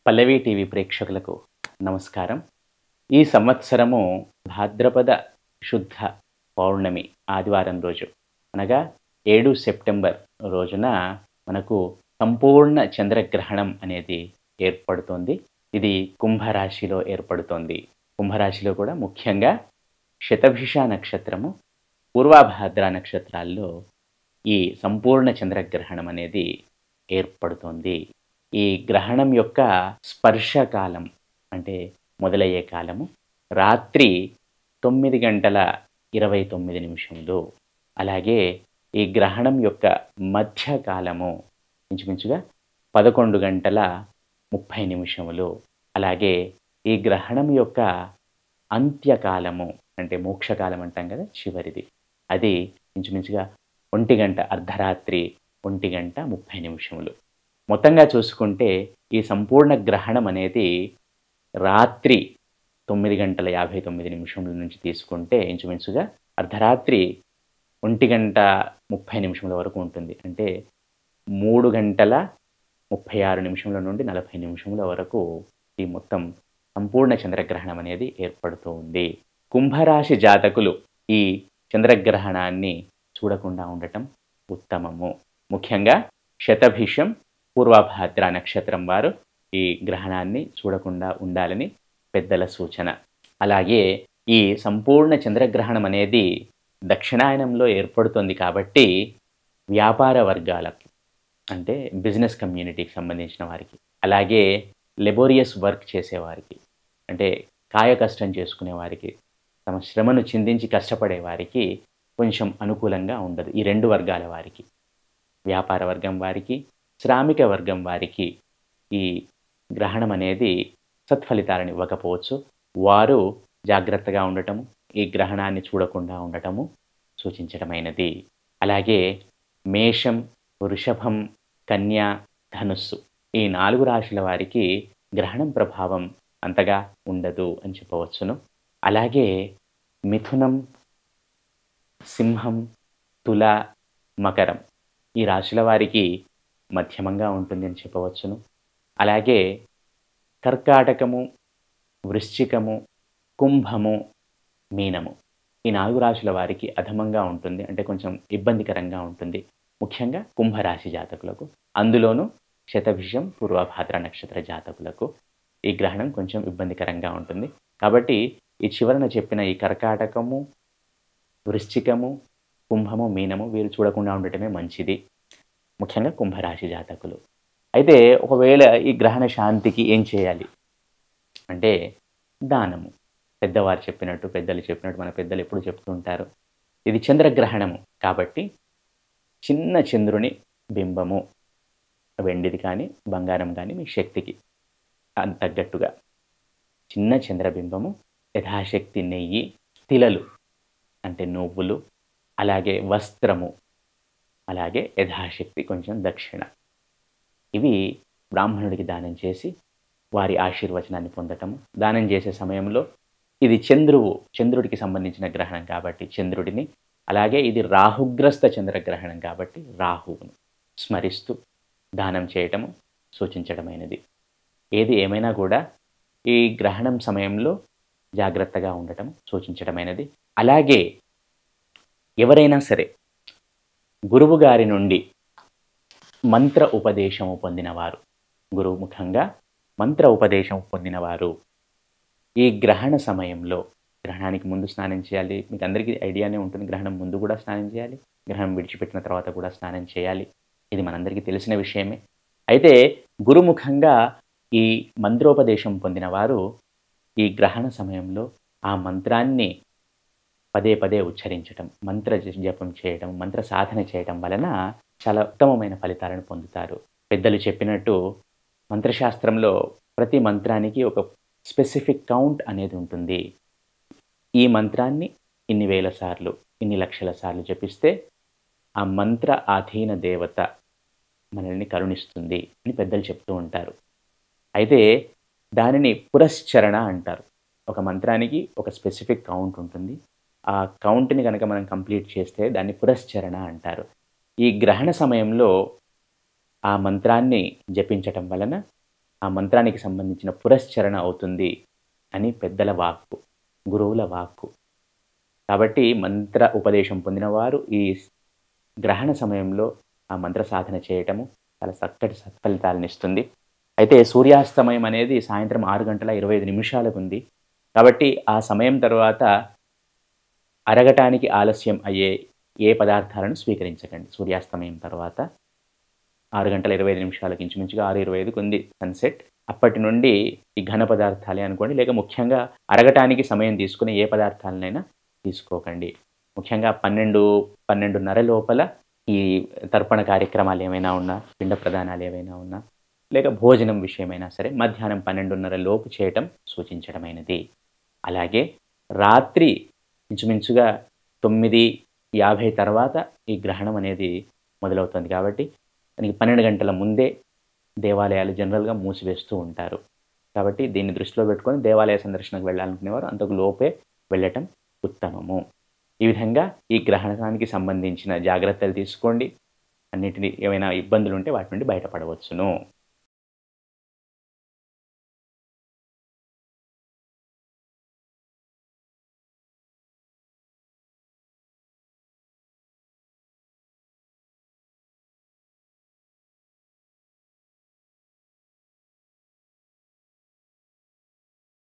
పల్లవి TV ప్రేక్షకులకు నమస్కారం. ఈ సంవత్సరము భాద్రపద శుద్ధ పౌర్ణమి ఆదివారం రోజు అనగా 7 సెప్టెంబర్ రోజున మనకు సంపూర్ణ చంద్రగ్రహణం అనేది ఏర్పడుతోంది. ఇది కుంభరాశిలో ఏర్పడుతోంది. కుంభరాశిలో కూడా ముఖ్యంగా శతభిష నక్షత్రము, పూర్వభాద్ర నక్షత్రాల్లో ఈ సంపూర్ణ చంద్రగ్రహణం అనేది ఏర్పడుతోంది. ఈ గ్రహణం యొక్క స్పర్శకాలం అంటే మొదలయ్యే కాలము రాత్రి 9:29 అలాగే ఈ గ్రహణం యొక్క మధ్యకాలము ఇంచుమించుగా 11:30 అలాగే ఈ గ్రహణం యొక్క అంత్యకాలము అంటే మోక్షకాలం అంటాం కదా, చివరిది అది ఇంచుమించుగా 1 గంట, అర్ధరాత్రి 1:30. మొత్తంగా చూసుకుంటే ఈ సంపూర్ణ గ్రహణం అనేది రాత్రి 9:59 నుంచి తీసుకుంటే ఇంచుమించుగా అర్ధరాత్రి 1:30 వరకు ఉంటుంది. అంటే 3:36 నుండి 40 నిమిషముల వరకు ఈ మొత్తం సంపూర్ణ చంద్రగ్రహణం అనేది ఏర్పడుతూ ఉంది. కుంభరాశి జాతకులు ఈ చంద్రగ్రహణాన్ని చూడకుండా ఉండటం ఉత్తమము. ముఖ్యంగా శతభిషం, పూర్వభాద్ర నక్షత్రం వారు ఈ గ్రహణాన్ని చూడకుండా ఉండాలని పెద్దల సూచన. అలాగే ఈ సంపూర్ణ చంద్రగ్రహణం అనేది దక్షిణాయనంలో ఏర్పడుతుంది కాబట్టి వ్యాపార వర్గాలకు అంటే బిజినెస్ కమ్యూనిటీకి సంబంధించిన వారికి, అలాగే లెబోరియస్ వర్క్ చేసేవారికి అంటే కాయ కష్టం చేసుకునే వారికి, తమ శ్రమను చిందించి కష్టపడే వారికి కొంచెం అనుకూలంగా ఉండదు. ఈ రెండు వర్గాల వారికి, వ్యాపార వర్గం వారికి, శ్రామిక వర్గం వారికి ఈ గ్రహణం అనేది సత్ఫలితాలను ఇవ్వకపోవచ్చు. వారు జాగ్రత్తగా ఉండటము, ఈ గ్రహణాన్ని చూడకుండా ఉండటము సూచించడమైనది. అలాగే మేషం, వృషభం, కన్య, ధనుస్సు ఈ 4 రాశుల వారికి గ్రహణం ప్రభావం అంతగా ఉండదు అని చెప్పవచ్చును. అలాగే మిథునం, సింహం, తుల, మకరం ఈ రాశుల వారికి మధ్యమంగా ఉంటుంది అని చెప్పవచ్చును. అలాగే కర్కాటకము, వృశ్చికము, కుంభము, మీనము ఈ 4 రాశుల వారికి అధమంగా ఉంటుంది, అంటే కొంచెం ఇబ్బందికరంగా ఉంటుంది. ముఖ్యంగా కుంభరాశి జాతకులకు, అందులోనూ శతభిషం, పూర్వభాద్ర నక్షత్ర జాతకులకు ఈ గ్రహణం కొంచెం ఇబ్బందికరంగా ఉంటుంది. కాబట్టి ఈ చివరన చెప్పిన ఈ కర్కాటకము, వృశ్చికము, కుంభము, మీనము వీరు చూడకుండా ఉండటమే మంచిది, ముఖ్యంగా కుంభరాశి జాతకులు. అయితే ఒకవేళ ఈ గ్రహణ శాంతికి ఏం చేయాలి అంటే దానము. పెద్దవారు చెప్పినట్టు, పెద్దలు చెప్పినట్టు, మన పెద్దలు ఎప్పుడు చెప్తూ ఉంటారు, ఇది చంద్రగ్రహణము కాబట్టి చిన్న చంద్రుని బింబము, వెండిది కానీ బంగారం కానీ మీ శక్తికి తగ్గట్టుగా చిన్న చంద్రబింబము, యథాశక్తి నెయ్యి, తిలలు అంటే నువ్వులు, అలాగే వస్త్రము, అలాగే యథాశక్తి కొంచెం దక్షిణ, ఇవి బ్రాహ్మణుడికి దానం చేసి వారి ఆశీర్వచనాన్ని పొందటము. దానం చేసే సమయంలో ఇది చంద్రుడికి సంబంధించిన గ్రహణం కాబట్టి చంద్రుడిని, అలాగే ఇది రాహుగ్రస్త చంద్రగ్రహణం కాబట్టి రాహువును స్మరిస్తూ దానం చేయటము సూచించడమైనది. ఏది ఏమైనా కూడా ఈ గ్రహణం సమయంలో జాగ్రత్తగా ఉండటం సూచించడమైనది. అలాగే ఎవరైనా సరే గురువు గారి నుండి మంత్ర ఉపదేశము పొందినవారు, గురుముఖంగా మంత్ర ఉపదేశం పొందినవారు ఈ గ్రహణ సమయంలో, గ్రహణానికి ముందు స్నానం చేయాలి, మీకు అందరికీ ఐడియానే ఉంటుంది, గ్రహణం ముందు కూడా స్నానం చేయాలి, గ్రహణం విడిచిపెట్టిన తర్వాత కూడా స్నానం చేయాలి, ఇది మనందరికీ తెలిసిన విషయమే. అయితే గురుముఖంగా ఈ మంత్రోపదేశం పొందిన వారు ఈ గ్రహణ సమయంలో ఆ మంత్రాన్ని పదే పదే ఉచ్చరించటం, మంత్ర జపం చేయడం, మంత్ర సాధన చేయడం వలన చాలా ఉత్తమమైన ఫలితాలను పొందుతారు. పెద్దలు చెప్పినట్టు మంత్రశాస్త్రంలో ప్రతి మంత్రానికి ఒక స్పెసిఫిక్ కౌంట్ అనేది ఉంటుంది. ఈ మంత్రాన్ని ఇన్ని వేల సార్లు, ఇన్ని లక్షల సార్లు జపిస్తే ఆ మంత్ర ఆధీన దేవత మనల్ని కరుణిస్తుంది అని పెద్దలు చెప్తూ ఉంటారు. అయితే దానిని పురశ్చరణ అంటారు. ఒక మంత్రానికి ఒక స్పెసిఫిక్ కౌంట్ ఉంటుంది. ఆ కౌంట్ని కనుక మనం కంప్లీట్ చేస్తే దాన్ని పురశ్చరణ అంటారు. ఈ గ్రహణ సమయంలో ఆ మంత్రాన్ని జపించటం వలన ఆ మంత్రానికి సంబంధించిన పురస్చరణ అవుతుంది అని పెద్దల వాక్కు, గురువుల వాక్కు. కాబట్టి మంత్ర ఉపదేశం పొందినవారు ఈ గ్రహణ సమయంలో ఆ మంత్ర సాధన చేయటము చాలా చక్కటి సత్ఫలితాలనిస్తుంది. అయితే సూర్యాస్తమయం అనేది సాయంత్రం 6:25 ఉంది. కాబట్టి ఆ సమయం తర్వాత అరగటానికి ఆలస్యం అయ్యే ఏ పదార్థాలను స్వీకరించకండి. సూర్యాస్తమయం తర్వాత 6:25 ఇంచుమించుగా 6:25కి ఉంది సన్సెట్. అప్పటి నుండి ఈ ఘన పదార్థాలే అనుకోండి, లేక ముఖ్యంగా అరగటానికి సమయం తీసుకుని ఏ పదార్థాలనైనా తీసుకోకండి. ముఖ్యంగా 12:30 లోపల ఈ తర్పణ కార్యక్రమాలు ఏమైనా ఉన్నా, పిండ ప్రదానాలు ఏవైనా ఉన్నా, లేక భోజనం విషయమైనా సరే మధ్యాహ్నం 12:30 లోపు చేయటం సూచించడమైనది. అలాగే రాత్రి ఇంచుమించుగా 9:50 తర్వాత ఈ గ్రహణం అనేది మొదలవుతుంది. కాబట్టి దానికి 12 గంటల ముందే దేవాలయాలు జనరల్‌గా మూసివేస్తూ ఉంటారు. కాబట్టి దీన్ని దృష్టిలో పెట్టుకొని దేవాలయ సందర్శనకు వెళ్ళాలనుకునేవారు అంతకు లోపే వెళ్ళటం ఉత్తమము. ఈ విధంగా ఈ గ్రహణానికి సంబంధించిన జాగ్రత్తలు తీసుకోండి. అన్నిటిని ఏమైనా ఇబ్బందులుంటే వాటి నుండి బయటపడవచ్చును.